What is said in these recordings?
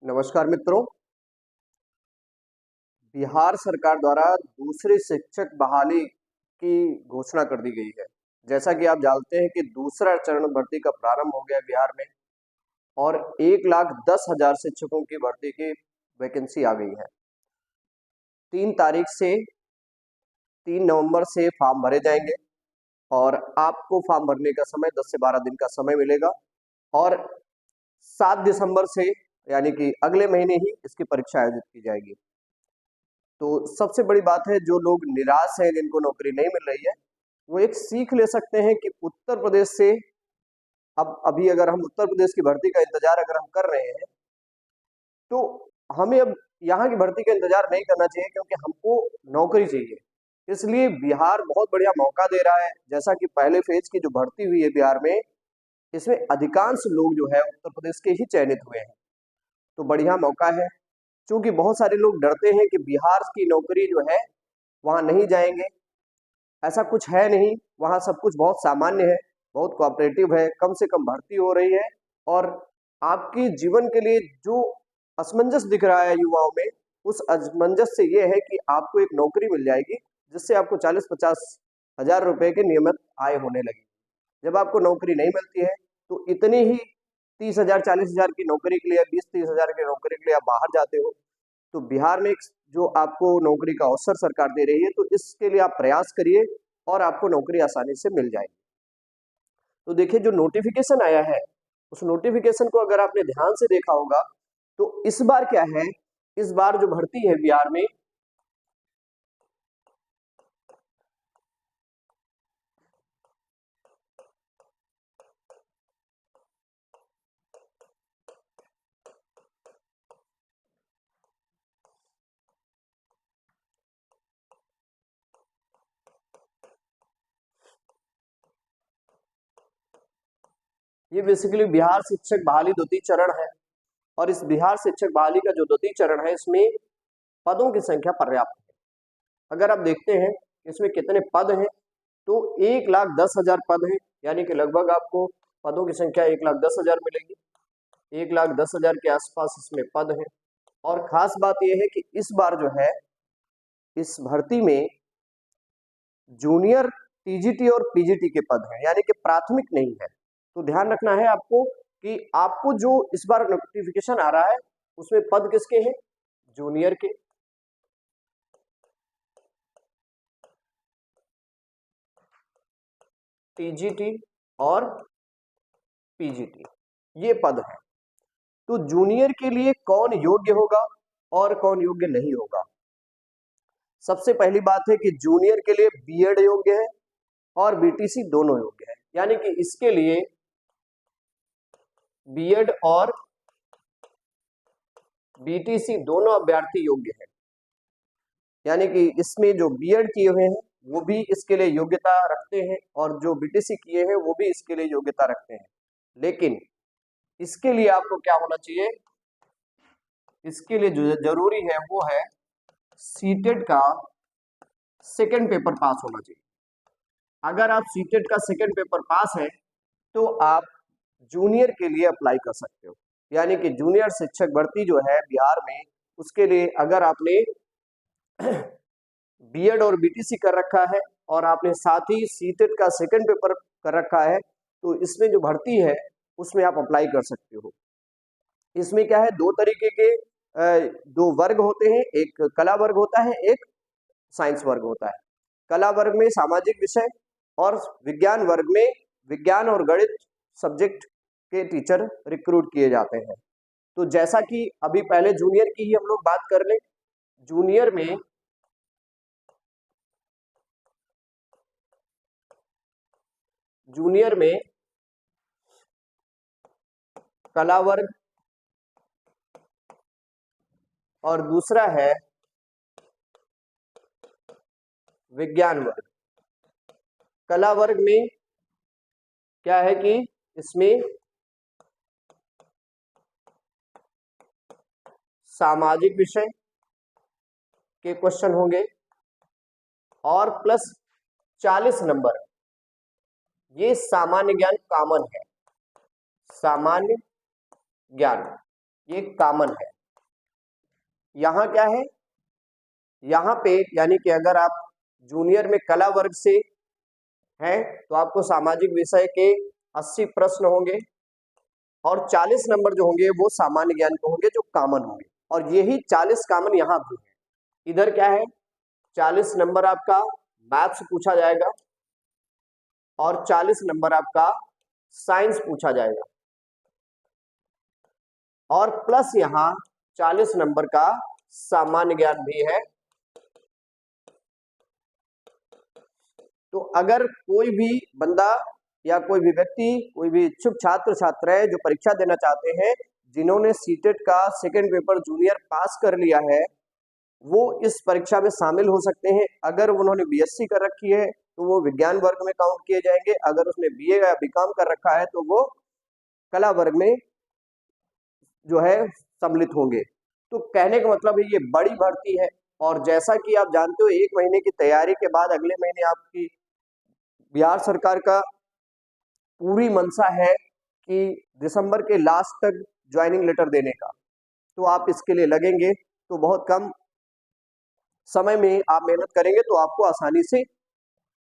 नमस्कार मित्रों। बिहार सरकार द्वारा दूसरी शिक्षक बहाली की घोषणा कर दी गई है। जैसा कि आप जानते हैं कि दूसरा चरण भर्ती का प्रारंभ हो गया बिहार में और 1,10,000 शिक्षकों की भर्ती की वैकेंसी आ गई है। 3 नवंबर से फॉर्म भरे जाएंगे और आपको फॉर्म भरने का समय 10 से 12 दिन का समय मिलेगा और 7 दिसंबर से यानी कि अगले महीने ही इसकी परीक्षा आयोजित की जाएगी। तो सबसे बड़ी बात है, जो लोग निराश हैं, जिनको नौकरी नहीं मिल रही है, वो एक सीख ले सकते हैं कि उत्तर प्रदेश से अभी अगर हम उत्तर प्रदेश की भर्ती का इंतजार अगर हम कर रहे हैं तो हमें अब यहाँ की भर्ती का इंतजार नहीं करना चाहिए, क्योंकि हमको नौकरी चाहिए। इसलिए बिहार बहुत बढ़िया मौका दे रहा है। जैसा कि पहले फेज की जो भर्ती हुई है बिहार में, इसमें अधिकांश लोग जो है उत्तर प्रदेश के ही चयनित हुए हैं। तो बढ़िया मौका है, क्योंकि बहुत सारे लोग डरते हैं कि बिहार की नौकरी जो है वहां नहीं जाएंगे। ऐसा कुछ है नहीं, वहां सब कुछ बहुत सामान्य है, बहुत कोऑपरेटिव है, कम से कम भर्ती हो रही है और आपके जीवन के लिए जो असमंजस दिख रहा है युवाओं में, उस असमंजस से ये है कि आपको एक नौकरी मिल जाएगी जिससे आपको 40-50 हजार रुपए के नियमित आय होने लगी। जब आपको नौकरी नहीं मिलती है तो इतनी ही 30,000 40,000 की नौकरी के लिए, 20-30 हजार की नौकरी के लिए आप बाहर जाते हो। तो बिहार में जो आपको नौकरी का अवसर सरकार दे रही है, तो इसके लिए आप प्रयास करिए और आपको नौकरी आसानी से मिल जाएगी। तो देखिए, जो नोटिफिकेशन आया है, उस नोटिफिकेशन को अगर आपने ध्यान से देखा होगा तो इस बार क्या है, इस बार जो भर्ती है बिहार में, ये बेसिकली बिहार शिक्षक बहाली द्वितीय चरण है और इस बिहार शिक्षक बहाली का जो द्वितीय चरण है, इसमें पदों की संख्या पर्याप्त है। अगर आप देखते हैं इसमें कितने पद हैं, तो 1,10,000 पद हैं, यानी कि लगभग आपको पदों की संख्या 1,10,000 मिलेगी। 1,10,000 के आसपास इसमें पद हैं और खास बात यह है कि इस बार जो है इस भर्ती में जूनियर टीजीटी और पीजीटी के पद हैं, यानी कि प्राथमिक नहीं है। तो ध्यान रखना है आपको कि आपको जो इस बार नोटिफिकेशन आ रहा है उसमें पद किसके हैं? जूनियर के, टीजीटी और पीजीटी, ये पद है। तो जूनियर के लिए कौन योग्य होगा और कौन योग्य नहीं होगा? सबसे पहली बात है कि जूनियर के लिए बीएड योग्य है और बीटीसी दोनों योग्य है, यानी कि इसके लिए बीएड और बीटीसी दोनों अभ्यर्थी योग्य हैं। यानी कि इसमें जो बीएड किए हुए हैं वो भी इसके लिए योग्यता रखते हैं और जो बीटीसी किए हैं वो भी इसके लिए योग्यता रखते हैं। लेकिन इसके लिए आपको क्या होना चाहिए? इसके लिए जो जरूरी है वो है सीटेट का सेकंड पेपर पास होना चाहिए। अगर आप सीटेट का सेकंड पेपर पास है तो आप जूनियर के लिए अप्लाई कर सकते हो। यानी कि जूनियर शिक्षक भर्ती जो है बिहार में, उसके लिए अगर आपने बीएड और बीटीसी कर रखा है और आपने साथ ही सीटेट का सेकंड पेपर कर रखा है, तो इसमें जो भर्ती है उसमें आप अप्लाई कर सकते हो। इसमें क्या है, दो तरीके के दो वर्ग होते हैं, एक कला वर्ग होता है, एक साइंस वर्ग होता है। कला वर्ग में सामाजिक विषय और विज्ञान वर्ग में विज्ञान और गणित सब्जेक्ट के टीचर रिक्रूट किए जाते हैं। तो जैसा कि अभी पहले जूनियर की ही हम लोग बात कर लें, जूनियर में कला वर्ग और दूसरा है विज्ञान वर्ग। कला वर्ग में क्या है कि इसमें सामाजिक विषय के क्वेश्चन होंगे और प्लस 40 नंबर, ये सामान्य ज्ञान कॉमन है। सामान्य ज्ञान ये कॉमन है, यहाँ क्या है, यहाँ पे यानी कि अगर आप जूनियर में कला वर्ग से हैं तो आपको सामाजिक विषय के 80 प्रश्न होंगे और 40 नंबर जो होंगे वो सामान्य ज्ञान के होंगे जो कॉमन होंगे, और यही 40 कॉमन यहाँ भी है। इधर क्या है, 40 नंबर आपका मैथ्स पूछा जाएगा और 40 नंबर आपका साइंस पूछा जाएगा, और प्लस यहाँ 40 नंबर का सामान्य ज्ञान भी है। तो अगर कोई भी बंदा या कोई भी व्यक्ति, कोई भी इच्छुक छात्र छात्राएं जो परीक्षा देना चाहते हैं, जिन्होंने सीटेट का सेकेंड पेपर जूनियर पास कर लिया है, वो इस परीक्षा में शामिल हो सकते हैं। अगर उन्होंने बीएससी कर रखी है तो वो विज्ञान वर्ग में काउंट किए जाएंगे, अगर उसने बीए या बीकॉम कर रखा है तो वो कला वर्ग में जो है सम्मिलित होंगे। तो कहने का मतलब है ये बड़ी भर्ती है, और जैसा कि आप जानते हो 1 महीने की तैयारी के बाद अगले महीने आपकी बिहार सरकार का पूरी मंशा है कि दिसंबर के लास्ट तक ज्वाइनिंग लेटर देने का, तो आप इसके लिए लगेंगे तो बहुत कम समय में आप मेहनत करेंगे तो आपको आसानी से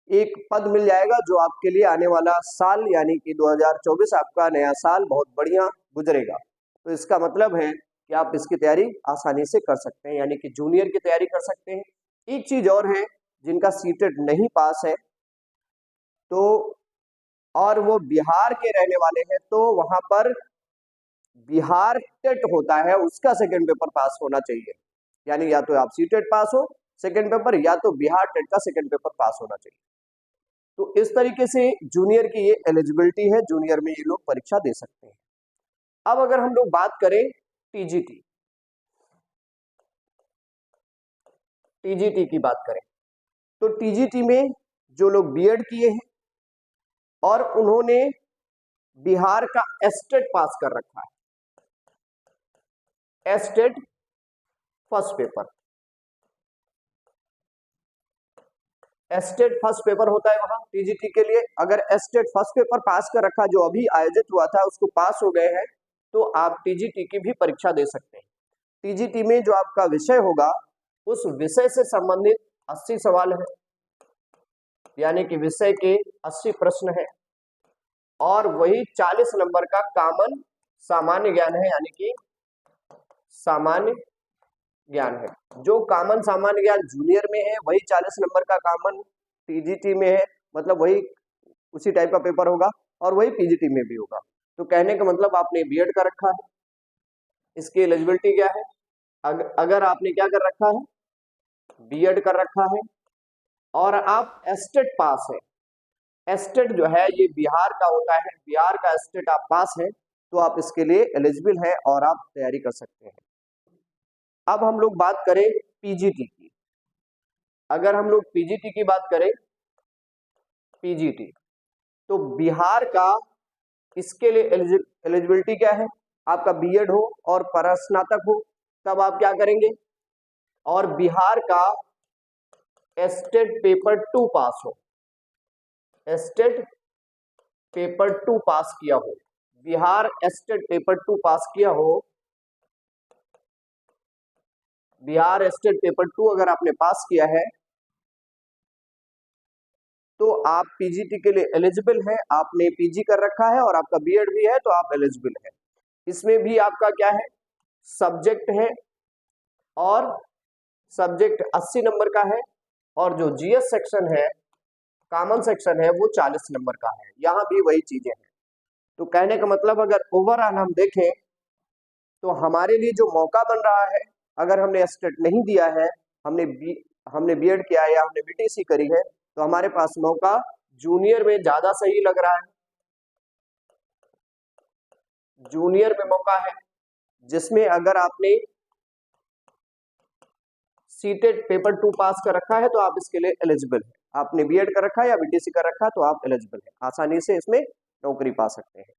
एक पद मिल जाएगा, जो आपके लिए आने वाला साल यानी कि 2024 आपका नया साल बहुत बढ़िया गुजरेगा। तो इसका मतलब है कि आप इसकी तैयारी आसानी से कर सकते हैं, यानी कि जूनियर की तैयारी कर सकते हैं। एक चीज और है, जिनका सीटेट नहीं पास है तो और वो बिहार के रहने वाले हैं, तो वहां पर बिहार टेट होता है, उसका सेकेंड पेपर पास होना चाहिए। यानी या तो आप सीटेट पास हो सेकेंड पेपर, या तो बिहार टेट का सेकेंड पेपर पास होना चाहिए। तो इस तरीके से जूनियर की ये एलिजिबिलिटी है, जूनियर में ये लोग परीक्षा दे सकते हैं। अब अगर हम लोग बात करें टीजीटी, टीजीटी की बात करें तो टीजीटी में जो लोग बीएड किए हैं और उन्होंने बिहार का एस्टेट पास कर रखा है, estate first paper, estate first paper होता है वहां टीजीटी के लिए। अगर एस्टेट फर्स्ट पेपर पास कर रखा जो अभी आयोजित हुआ था उसको पास हो गए हैं तो आप टीजीटी की भी परीक्षा दे सकते हैं। टीजीटी में जो आपका विषय होगा उस विषय से संबंधित 80 सवाल है, यानी कि विषय के 80 प्रश्न है, और वही 40 नंबर का कॉमन सामान्य ज्ञान है, यानी कि सामान्य ज्ञान है। जो कॉमन सामान्य ज्ञान जूनियर में है वही 40 नंबर का कॉमन टीजीटी में है, मतलब वही उसी टाइप का पेपर होगा और वही पीजीटी में भी होगा। तो कहने का मतलब आपने बीएड कर रखा है, इसकी एलिजिबिलिटी क्या है, अगर आपने क्या कर रखा है, बीएड कर रखा है और आप एस्टेट पास है, एस्टेट जो है ये बिहार का होता है, बिहार का एस्टेट आप पास है तो आप इसके लिए एलिजिबल है और आप तैयारी कर सकते हैं। अब हम लोग बात करें पीजीटी की, अगर हम लोग पीजीटी की बात करें, पीजीटी तो बिहार का इसके लिए एलिजिबिलिटी क्या है, आपका बीएड हो और परास्नातक हो तब आप क्या करेंगे, और बिहार का एस्टेट पेपर 2 पास हो, एस्टेट पेपर 2 पास किया हो, बिहार एस्टेट पेपर 2 पास किया हो, बिहार एस्टेट पेपर 2 अगर आपने पास किया है तो आप पीजीटी के लिए एलिजिबल है, आपने पीजी कर रखा है और आपका बीएड भी है तो आप एलिजिबल है। इसमें भी आपका क्या है, सब्जेक्ट है और सब्जेक्ट 80 नंबर का है, और जो जीएस सेक्शन है, कॉमन सेक्शन है, वो 40 नंबर का है। यहाँ भी वही चीजें हैं। तो कहने का मतलब अगर ओवरऑल हम देखें तो हमारे लिए जो मौका बन रहा है, अगर हमने एस्टेट नहीं दिया है, हमने बीएड किया है या हमने बीटीसी करी है, तो हमारे पास मौका जूनियर में ज्यादा सही लग रहा है, जूनियर में मौका है, जिसमें अगर आपने सीटेट पेपर 2 पास कर रखा है तो आप इसके लिए एलिजिबल है, आपने बीएड कर रखा है या बीटीसी कर रखा है तो आप एलिजिबल है, आसानी से इसमें नौकरी पा सकते हैं।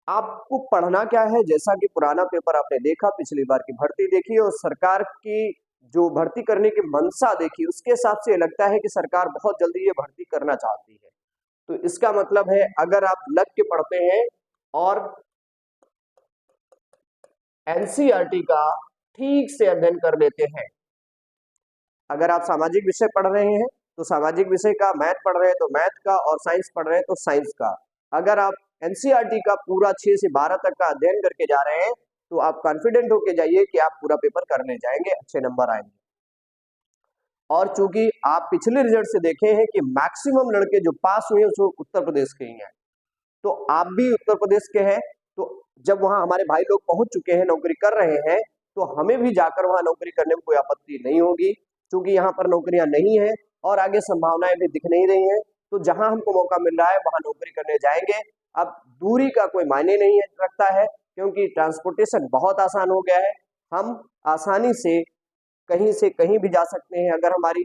आपको पढ़ना क्या है, जैसा कि पुराना पेपर आपने देखा, पिछली बार की भर्ती देखी और सरकार की जो भर्ती करने की मंशा देखी, उसके हिसाब से लगता है कि सरकार बहुत जल्दी ये भर्ती करना चाहती है। तो इसका मतलब है अगर आप लग के पढ़ते हैं और एनसीईआरटी का ठीक से अध्ययन कर लेते हैं। अगर आप सामाजिक विषय पढ़ रहे हैं तो सामाजिक विषय का, मैथ पढ़ रहे हैं तो मैथ का, और साइंस पढ़ रहे हैं तो साइंस का। अगर आप एनसीईआरटी का पूरा 6 से 12 तक का अध्ययन करके जा रहे हैं तो आप कॉन्फिडेंट होके जाइए कि आप पूरा पेपर करने जाएंगे, अच्छे नंबर आएंगे। और चूंकि आप पिछले रिजल्ट से देखे हैं कि मैक्सिमम लड़के जो पास हुए वो उत्तर प्रदेश के ही हैं, तो आप भी उत्तर प्रदेश के हैं, तो जब वहां हमारे भाई लोग पहुंच चुके हैं, नौकरी कर रहे हैं, तो हमें भी जाकर वहां नौकरी करने में कोई आपत्ति नहीं होगी, क्योंकि यहाँ पर नौकरियां नहीं है और आगे संभावनाएं भी दिख नहीं रही हैं। तो जहां हमको मौका मिल रहा है वहां नौकरी करने जाएंगे। अब दूरी का कोई मायने नहीं रखता है, क्योंकि ट्रांसपोर्टेशन बहुत आसान हो गया है। हम आसानी से कहीं भी जा सकते हैं। अगर हमारी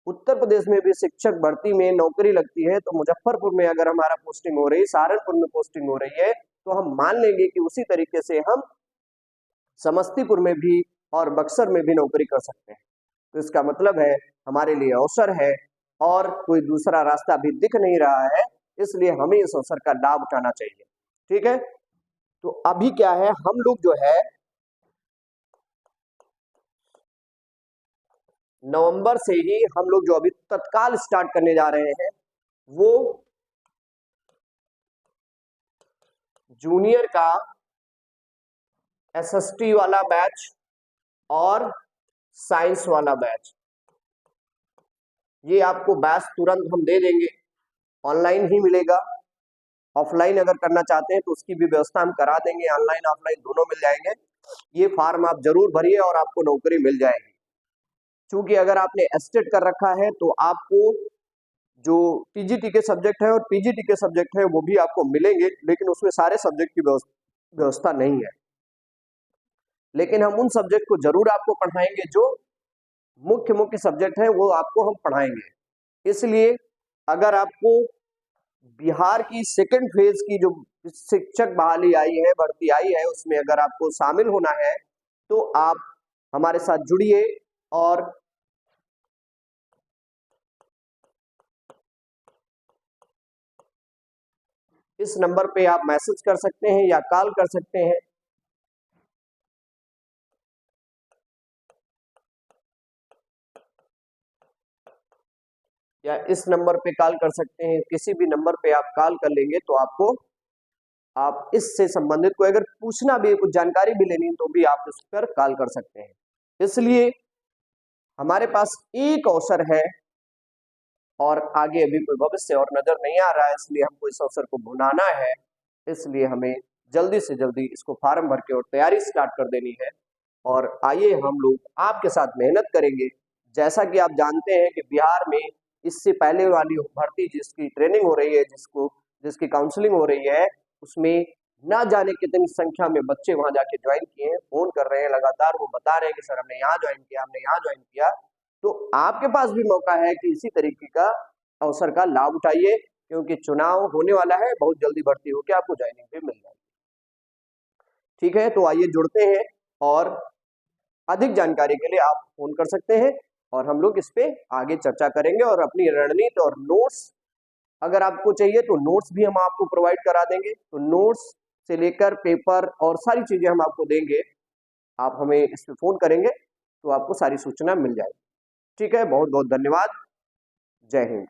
उत्तर प्रदेश में भी शिक्षक भर्ती में नौकरी लगती है तो मुजफ्फरपुर में अगर हमारा पोस्टिंग हो रही, सहारनपुर में पोस्टिंग हो रही है, तो हम मान लेंगे कि उसी तरीके से हम समस्तीपुर में भी और बक्सर में भी नौकरी कर सकते हैं। तो इसका मतलब है हमारे लिए अवसर है और कोई दूसरा रास्ता भी दिख नहीं रहा है, इसलिए हमें इस अवसर का लाभ उठाना चाहिए। ठीक है, तो अभी क्या है, हम लोग जो है नवंबर से ही हम लोग जो अभी तत्काल स्टार्ट करने जा रहे हैं वो जूनियर का एसएसटी वाला बैच और साइंस वाला बैच, ये आपको बैच तुरंत हम दे देंगे। ऑनलाइन ही मिलेगा, ऑफलाइन अगर करना चाहते हैं तो उसकी भी व्यवस्था हम करा देंगे, ऑनलाइन ऑफलाइन दोनों मिल जाएंगे। ये फार्म आप जरूर भरिए और आपको नौकरी मिल जाएगी। क्योंकि अगर आपने एस्टेट कर रखा है तो आपको जो टीजीटी के सब्जेक्ट है और पीजीटी के सब्जेक्ट है वो भी आपको मिलेंगे, लेकिन उसमें सारे सब्जेक्ट की व्यवस्था नहीं है। लेकिन हम उन सब्जेक्ट को जरूर आपको पढ़ाएंगे, जो मुख्य सब्जेक्ट है वो आपको हम पढ़ाएंगे। इसलिए अगर आपको बिहार की सेकंड फेज की जो शिक्षक बहाली आई है, भर्ती आई है, उसमें अगर आपको शामिल होना है तो आप हमारे साथ जुड़िए और इस नंबर पे आप मैसेज कर सकते हैं या कॉल कर सकते हैं। या इस नंबर पे कॉल कर सकते हैं, किसी भी नंबर पे आप कॉल कर लेंगे तो आप इससे संबंधित कोई अगर पूछना भी, कुछ जानकारी भी लेनी तो भी आप उस पर कॉल कर सकते हैं। इसलिए हमारे पास एक अवसर है और आगे अभी कोई भविष्य और नजर नहीं आ रहा है, इसलिए हमको इस अवसर को भुनाना है। इसलिए हमें जल्दी से जल्दी इसको फार्म भर के और तैयारी स्टार्ट कर देनी है। और आइए हम लोग आपके साथ मेहनत करेंगे। जैसा कि आप जानते हैं कि बिहार में इससे पहले वाली भर्ती जिसकी ट्रेनिंग हो रही है, जिसकी काउंसलिंग हो रही है, उसमें ना जाने कितनी संख्या में बच्चे वहां जाके ज्वाइन किए हैं, फोन कर रहे हैं लगातार, वो बता रहे हैं कि सर हमने यहाँ ज्वाइन किया, हमने यहाँ ज्वाइन किया। तो आपके पास भी मौका है कि इसी तरीके का अवसर का लाभ उठाइए, क्योंकि चुनाव होने वाला है, बहुत जल्दी भर्ती होकर आपको ज्वाइनिंग भी मिल जाएगी। ठीक है, तो आइए जुड़ते हैं और अधिक जानकारी के लिए आप फोन कर सकते हैं और हम लोग इस पे आगे चर्चा करेंगे और अपनी रणनीति और नोट्स अगर आपको चाहिए तो नोट्स भी हम आपको प्रोवाइड करा देंगे। तो नोट्स से लेकर पेपर और सारी चीजें हम आपको देंगे। आप हमें इस पे फोन करेंगे तो आपको सारी सूचना मिल जाएगी। ठीक है, बहुत बहुत धन्यवाद। जय हिंद।